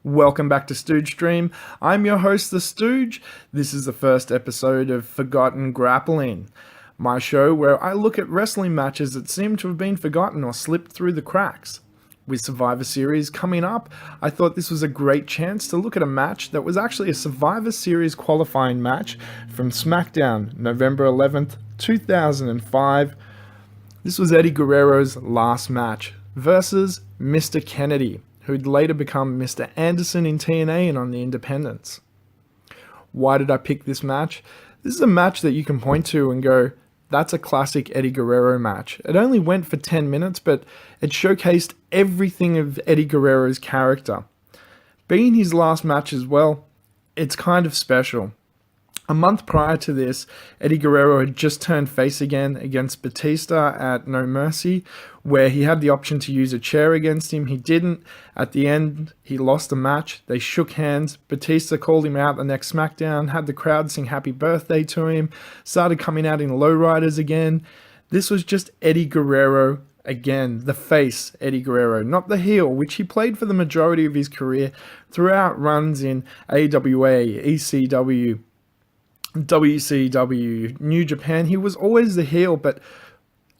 Welcome back to Stooge Stream. I'm your host, The Stooge. This is the first episode of Forgotten Grappling, my show where I look at wrestling matches that seem to have been forgotten or slipped through the cracks. With Survivor Series coming up, I thought this was a great chance to look at a match that was actually a Survivor Series qualifying match from SmackDown, November 11th, 2005. This was Eddie Guerrero's last match versus Mr. Kennedy, who'd later become Mr. Anderson in TNA and on the Independents. Why did I pick this match? This is a match that you can point to and go, that's a classic Eddie Guerrero match. It only went for 10 minutes, but it showcased everything of Eddie Guerrero's character. Being his last match as well, it's kind of special. A month prior to this, Eddie Guerrero had just turned face again against Batista at No Mercy, where he had the option to use a chair against him. He didn't. At the end, he lost the match. They shook hands. Batista called him out the next SmackDown, had the crowd sing happy birthday to him, started coming out in lowriders again. This was just Eddie Guerrero again, the face Eddie Guerrero, not the heel, which he played for the majority of his career throughout runs in AWA, ECW, WCW, New Japan. He was always the heel, but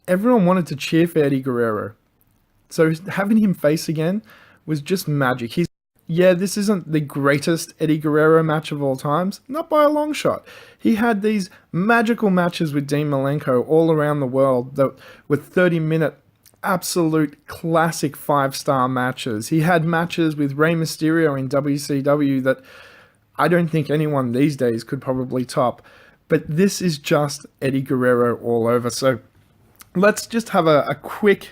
everyone wanted to cheer for Eddie Guerrero. So having him face again was just magic. This isn't the greatest Eddie Guerrero match of all times, not by a long shot. He had these magical matches with Dean Malenko all around the world that were 30-minute absolute classic 5-star matches. He had matches with Rey Mysterio in WCW that I don't think anyone these days could probably top. But this is just Eddie Guerrero all over. So let's just have a quick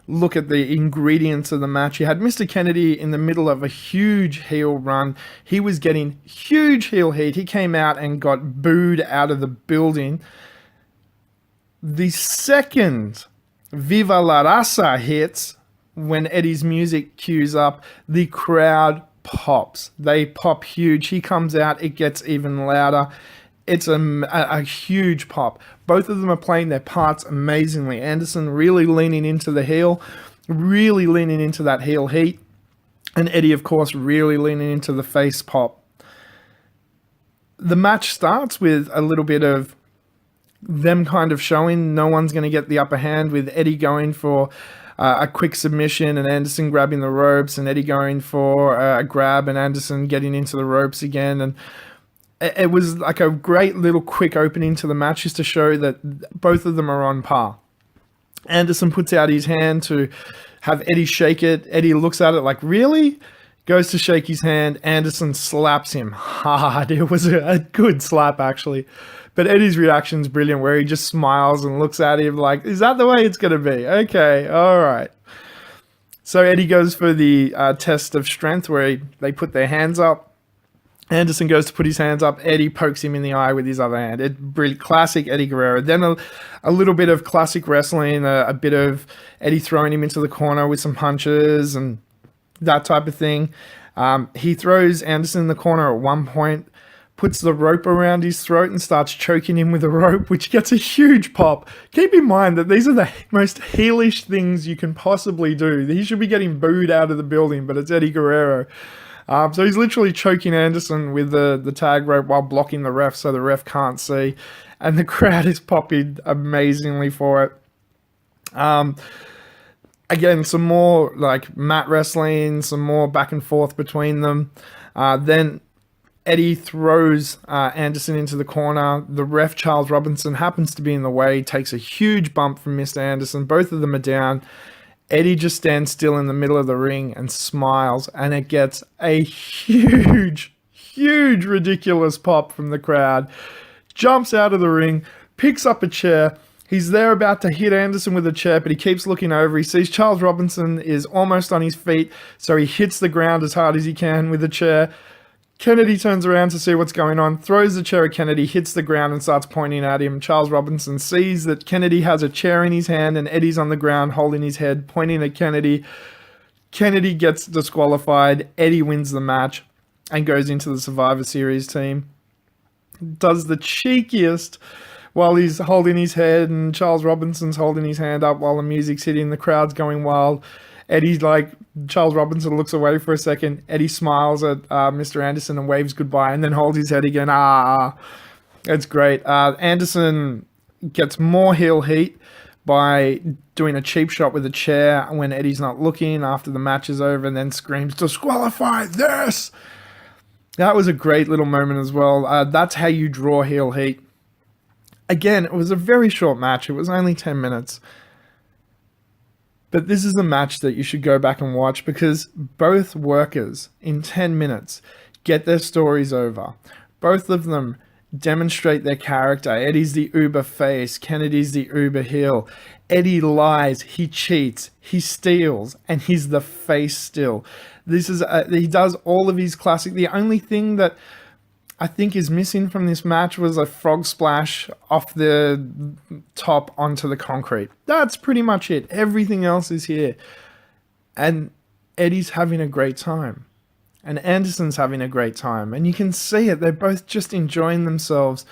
look at the ingredients of the match. You had Mr. Kennedy in the middle of a huge heel run. He was getting huge heel heat. He came out and got booed out of the building. The second Viva la Raza hits, when Eddie's music cues up, the crowd pops. They pop huge. He comes out, it gets even louder. It's a huge pop. Both of them are playing their parts amazingly. Anderson really leaning into the heel, really leaning into that heel heat. And Eddie, of course, really leaning into the face pop. The match starts with a little bit of them kind of showing no one's going to get the upper hand, with Eddie going for a quick submission and Anderson grabbing the ropes, and Eddie going for a grab and Anderson getting into the ropes again. And it was like a great little quick opening to the match, just to show that both of them are on par. Anderson puts out his hand to have Eddie shake it. Eddie looks at it like, really? Goes to shake his hand. Anderson slaps him hard. It was a good slap, actually. But Eddie's reaction is brilliant, where he just smiles and looks at him like, is that the way it's going to be? Okay, all right. So Eddie goes for the test of strength, where they put their hands up. Anderson goes to put his hands up. Eddie pokes him in the eye with his other hand. Brilliant, classic Eddie Guerrero. Then a little bit of classic wrestling, a bit of Eddie throwing him into the corner with some punches and that type of thing. He throws Anderson in the corner at one point, puts the rope around his throat and starts choking him with a rope, which gets a huge pop. Keep in mind that these are the most heelish things you can possibly do. He should be getting booed out of the building, but it's Eddie Guerrero. So he's literally choking Anderson with the tag rope while blocking the ref so the ref can't see. And the crowd is popping amazingly for it. Again, some more like mat wrestling, some more back and forth between them. Then Eddie throws Anderson into the corner. The ref, Charles Robinson, happens to be in the way, takes a huge bump from Mr. Anderson. Both of them are down. Eddie just stands still in the middle of the ring and smiles, and it gets a huge, ridiculous pop from the crowd. Jumps out of the ring, picks up a chair. He's there about to hit Anderson with a chair, but he keeps looking over. He sees Charles Robinson is almost on his feet, so he hits the ground as hard as he can with the chair. Kennedy turns around to see what's going on, throws the chair at Kennedy, hits the ground and starts pointing at him. Charles Robinson sees that Kennedy has a chair in his hand and Eddie's on the ground holding his head, pointing at Kennedy. Kennedy gets disqualified. Eddie wins the match and goes into the Survivor Series team. Does the cheekiest while he's holding his head and Charles Robinson's holding his hand up while the music's hitting, the crowd's going wild. Eddie, like, Charles Robinson looks away for a second. Eddie smiles at Mr. Anderson and waves goodbye and then holds his head again. It's great. Anderson gets more heel heat by doing a cheap shot with a chair when Eddie's not looking after the match is over, and then screams, "Disqualify this!" That was a great little moment as well. That's how you draw heel heat. Again, it was a very short match. It was only 10 minutes. But this is a match that you should go back and watch, because both workers in 10 minutes get their stories over. Both of them demonstrate their character. Eddie's the uber face, Kennedy's the uber heel. Eddie lies, he cheats, he steals, and he's the face still. This is he does all of his classic. The only thing that I think is missing from this match was a frog splash off the top onto the concrete. That's pretty much it. Everything else is here. And Eddie's having a great time. And Anderson's having a great time. And you can see it. They're both just enjoying themselves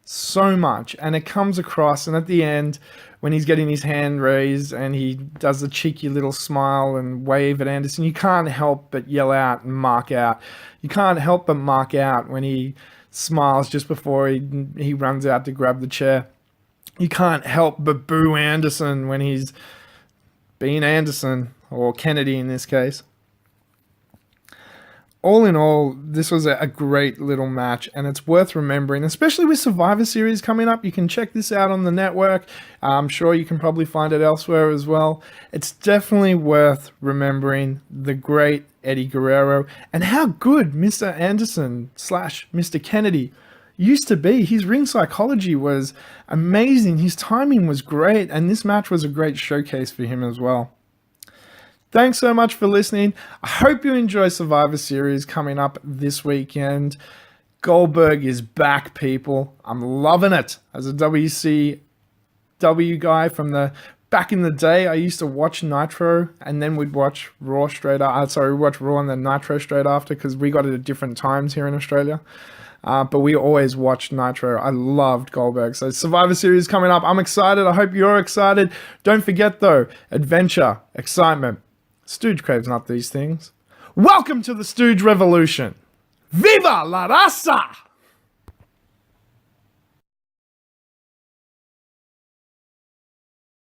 so much. And it comes across. And at the end, when he's getting his hand raised and he does a cheeky little smile and wave at Anderson, you can't help but yell out and mark out. You can't help but mark out when he smiles just before he runs out to grab the chair. You can't help but boo Anderson when he's being Anderson, or Kennedy in this case. All in all, this was a great little match, and it's worth remembering, especially with Survivor Series coming up. You can check this out on the network. I'm sure you can probably find it elsewhere as well. It's definitely worth remembering the great Eddie Guerrero and how good Mr. Anderson / Mr. Kennedy used to be. His ring psychology was amazing. His timing was great, and this match was a great showcase for him as well. Thanks so much for listening. I hope you enjoy Survivor Series coming up this weekend. Goldberg is back, people. I'm loving it. As a WCW guy from the back in the day, I used to watch Nitro, and then we'd watch Raw straight after. We'd watch Raw and then Nitro straight after, because we got it at different times here in Australia. But we always watched Nitro. I loved Goldberg. So Survivor Series coming up. I'm excited. I hope you're excited. Don't forget, though, adventure, excitement. Stooge craves not these things. Welcome to the Stooge Revolution. Viva la raza!